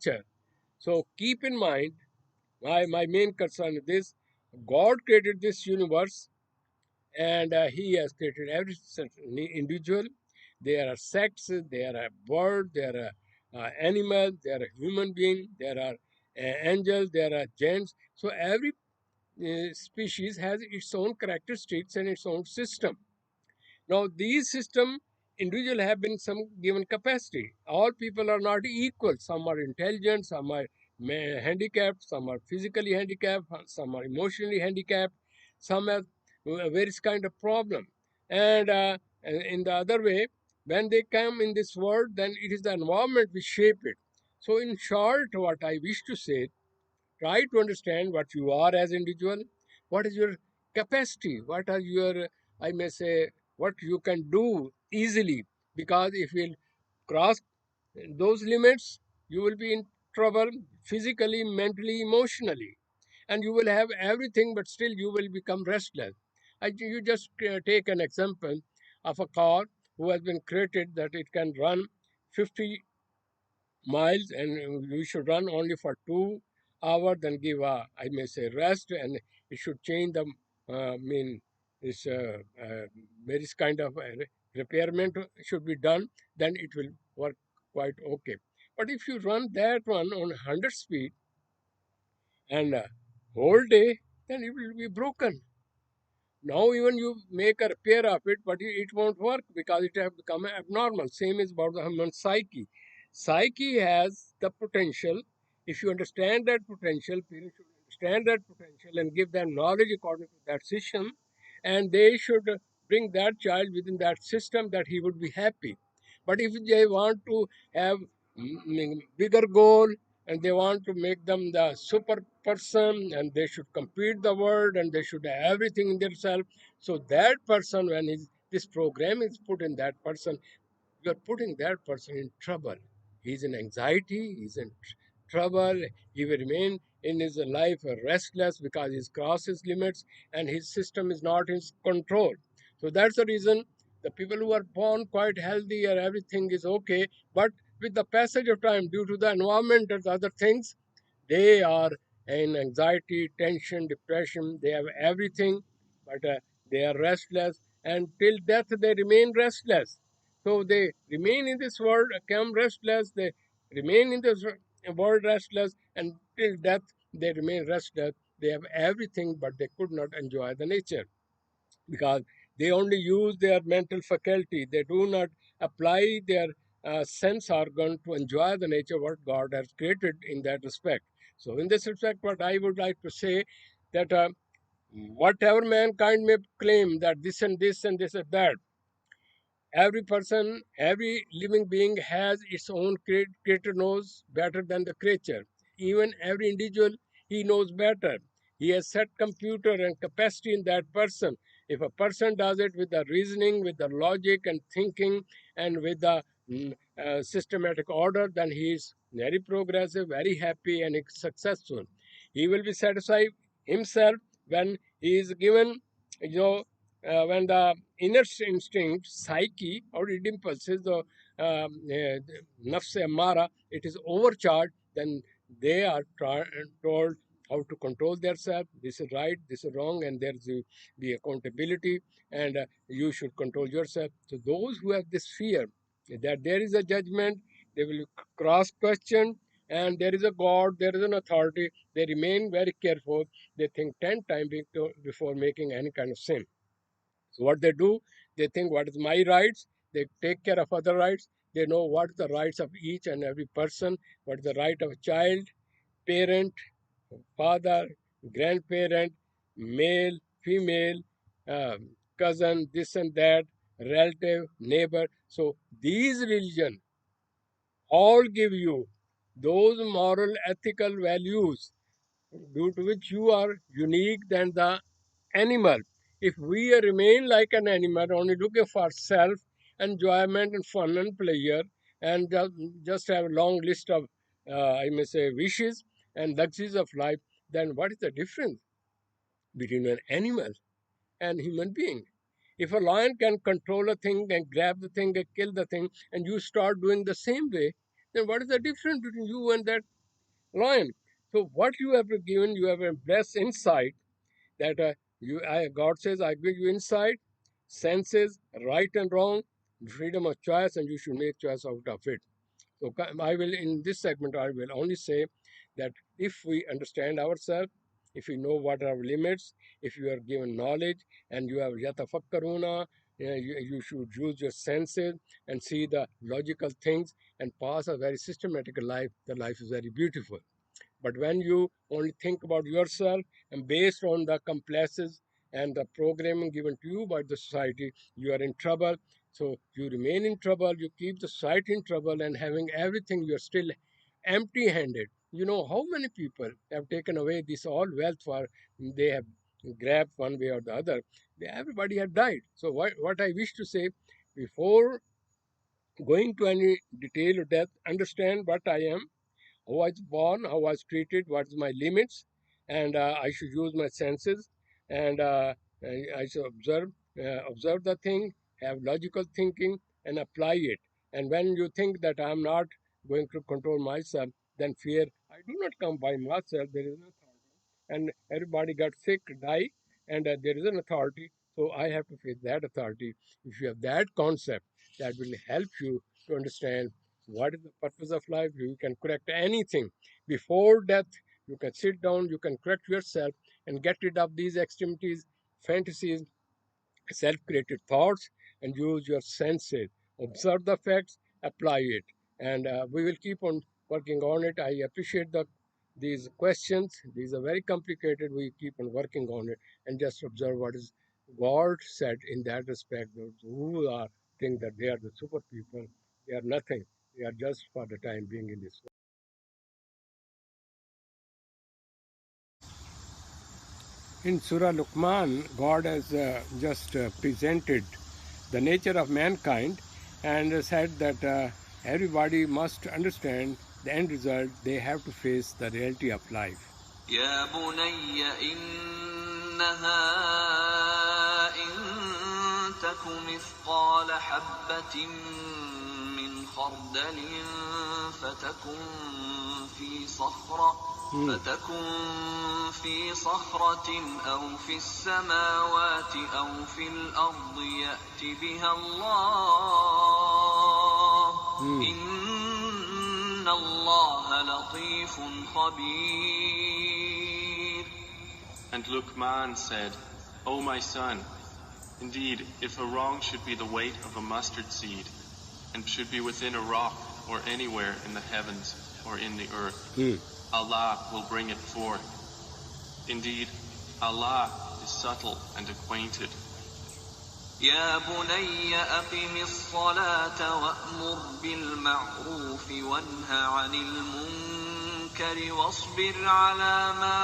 nature. So keep in mind, my main concern is this: God created this universe, and He has created every individual. There are sects, there are birds, there are animals, there are human beings, there are angels, there are giants. So every species has its own characteristics and its own system. Now, these system individual have been some given capacity. All people are not equal. Some are intelligent, some are handicapped, some are physically handicapped, some are emotionally handicapped, some have various kind of problem. And in the other way, when they come in this world, then it is the environment which shape it. So, in short, what I wish to say, try to understand what you are as individual, what is your capacity, what are your, I may say, what you can do easily. Because if you cross those limits, you will be in trouble physically, mentally, emotionally, and you will have everything, but still you will become restless. You just take an example of a car who has been created that it can run 50 miles, and we should run only for 2 hours, then give a, I may say, rest, and it should change the mean this various kind of repairment should be done, then it will work quite okay. But if you run that one on 100 speed and whole day, then it will be broken. Now even you make a repair of it, but it won't work because it has become abnormal. Same is about the human psyche. Psyche has the potential. If you understand that potential, parents should understand that potential and give them knowledge according to that system, and they should bring that child within that system that he would be happy. But if they want to have bigger goal, and they want to make them the super person, and they should compete the world, and they should have everything in themselves, so that person, when this program is put in that person, you're putting that person in trouble. He's in anxiety, he's in trouble, he will remain in his life restless because he's crossed his limits and his system is not in control. So that's the reason the people who are born quite healthy and everything is okay, but with the passage of time, due to the environment and other things, they are in anxiety, tension, depression. They have everything, but they are restless, and till death they remain restless. So they remain in this world, become restless. They remain in this world restless, and till death they remain restless. They have everything, but they could not enjoy the nature because they only use their mental faculty. They do not apply their sense organ to enjoy the nature what God has created in that respect. So, in this respect, what I would like to say that whatever mankind may claim that this and this and that, every person, every living being has its own creator knows better than the creature. Even every individual, he knows better. He has set computer and capacity in that person. If a person does it with the reasoning, with the logic and thinking, and with the systematic order, then he is very progressive, very happy, and successful. He will be satisfied himself when he is given, you know, when the inner instinct, psyche, or id impulses, the nafs amara, it is overcharged, then they are told how to control themselves. This is right, this is wrong, and there's the accountability, and you should control yourself. So those who have this fear that there is a judgment, they will cross question, and there is a God, there is an authority, they remain very careful. They think 10 times before making any kind of sin. So what they do, they think what is my rights, they take care of other rights, they know what are the rights of each and every person, what is the right of a child, parent, father, grandparent, male, female, cousin, this and that, relative, neighbor. So these religion all give you those moral, ethical values due to which you are unique than the animal. If we remain like an animal, only looking for self enjoyment and fun and pleasure, and just have a long list of, I may say, wishes and luxuries of life, then what is the difference between an animal and human being? If a lion can control a thing and grab the thing and kill the thing, and you start doing the same way, then what is the difference between you and that lion. So what you have given, you have a blessed insight that God says, I give you insight, senses, right and wrong, freedom of choice, and you should make choice out of it. So I will, in this segment, I will only say that if we understand ourselves, if we know what are our limits, if you are given knowledge and you have yatafakkaruna, you should use your senses and see the logical things and pass a very systematic life. The life is very beautiful. But when you only think about yourself and based on the complexes and the programming given to you by the society, you are in trouble. So you remain in trouble, you keep the society in trouble, and having everything, you're still empty handed. You know how many people have taken away this all wealth for they have grabbed one way or the other. Everybody had died. So what I wish to say before going to any detail of death, understand what I am, how I was born, how I was treated, what's my limits, and I should use my senses, and I should observe the thing, have logical thinking, and apply it. And when you think that I'm not going to control myself, then fear, I do not come by myself. There is an authority, and everybody got sick, die, and there is an authority. So I have to face that authority. If you have that concept, that will help you to understand what is the purpose of life. You can correct anything before death. You can sit down, you can correct yourself and get rid of these extremities, fantasies, self-created thoughts, and use your senses. Observe the facts, apply it, and we will keep on working on it. I appreciate these questions. These are very complicated. We keep on working on it and just observe what is God said in that respect. Those who are think that they are the super people, they are nothing. They are just for the time being in this world. In Surah Luqman, God has just presented the nature of mankind and said that everybody must understand the end result. They have to face the reality of life. يا بني إنها إن تك مثقال حبة من خردل فتكن في صخرة أو في السماوات أو في الأرض يأت بها الله إن الله لطيف خبير. And Luqman said, O my son, indeed, if a wrong should be the weight of a mustard seed, and should be within a rock or anywhere in the heavens or in the earth, Allah will bring it forth. Indeed, Allah is subtle and acquainted. يا بني أقم الصلاة وأمر بالمعروف وانه عن المنكر واصبر على ما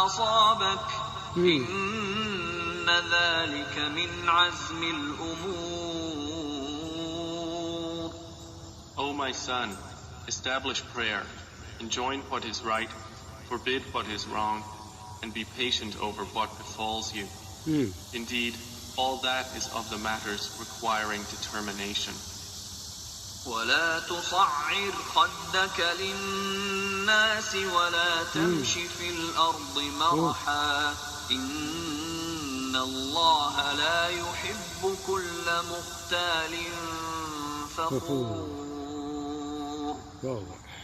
أصابك إن ذلك من عزم الأمور. O my son, establish prayer, enjoin what is right, forbid what is wrong, and be patient over what befalls you. Indeed, all that is of the matters requiring determination. ولا تصعر خدك للناس ولا تمش في الأرض مرحا إن الله لا يحب كل مختال فخور.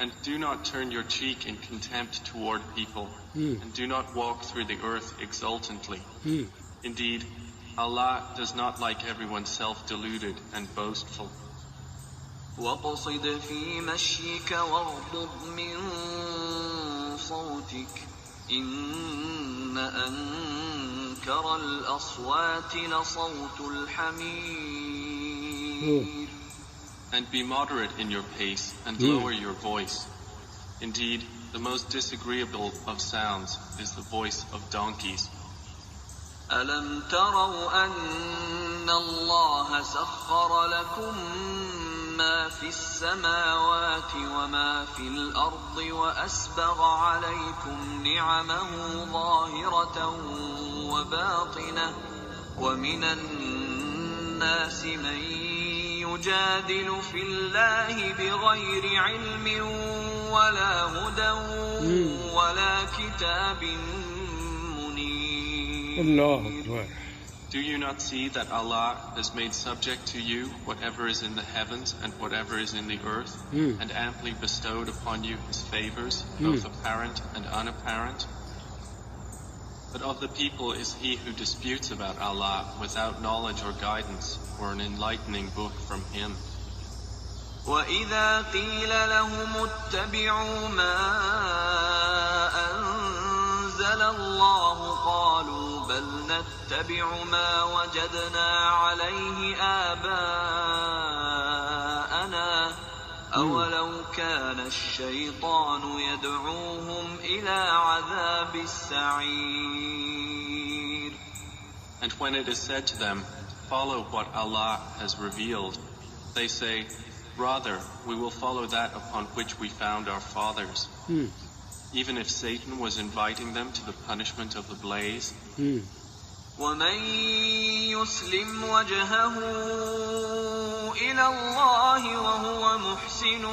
And do not turn your cheek in contempt toward people, and do not walk through the earth exultantly. Indeed, Allah does not like everyone self-deluded and boastful. وَاقْصِدْ فِي مَشْيِكَ وَاغْضُضْ مِنْ صَوْتِكَ إِنَّ أَنْكَرَ الْأَصْوَاتِ لَصَوْتُ الْحَمِيرِ. And be moderate in your pace and lower your voice. Indeed, the most disagreeable of sounds is the voice of donkeys. أَلَمْ تَرَوْا أَنَّ اللَّهَ سَخَّرَ لَكُم مَّا فِي السَّمَاوَاتِ وَمَا فِي الْأَرْضِ وَأَسْبَغَ عَلَيْكُمْ نِعَمَهُ ظَاهِرَةً وَبَاطِنَةً وَمِنَ النَّاسِ مَن يجادل في الله بغير علم ولا هدى ولا كتاب منير. Allah Akbar. Do you not see that Allah has made subject to you whatever is in the heavens and whatever is in the earth, and amply bestowed upon you His favors, both apparent and unapparent? But of the people is he who disputes about Allah without knowledge or guidance or an enlightening book from Him. وَإِذَا قِيلَ لَهُمُ اتَّبِعُوا مَا أَنزَلَ اللَّهُ قَالُوا بَلْ نَتَّبِعُ مَا وَجَدْنَا عَلَيْهِ آبَاءَنَا أَوَلَوْ كَانَ الشَّيْطَانُ يَدْعُوهُمْ إِلَى عَذَابِ السَّعِيرِ. And when it is said to them, follow what Allah has revealed, they say, rather, we will follow that upon which we found our fathers. Even if Satan was inviting them to the punishment of the blaze. وَمَن يُسْلِمْ وَجْهَهُ إِلَى اللَّهِ وَهُوَ مُحْسِنٌ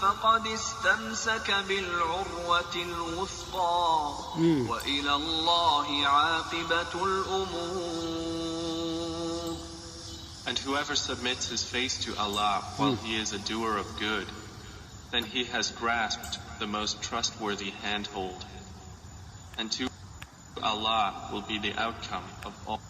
فَقَدِ اسْتَمْسَكَ بِالْعُرْوَةِ الْوُثْقَى وَإِلَى اللَّهِ عَاقِبَةُ الْأُمُورِ. And whoever submits his face to Allah while he is a doer of good, then he has grasped the most trustworthy handhold. And to Allah will be the outcome of all.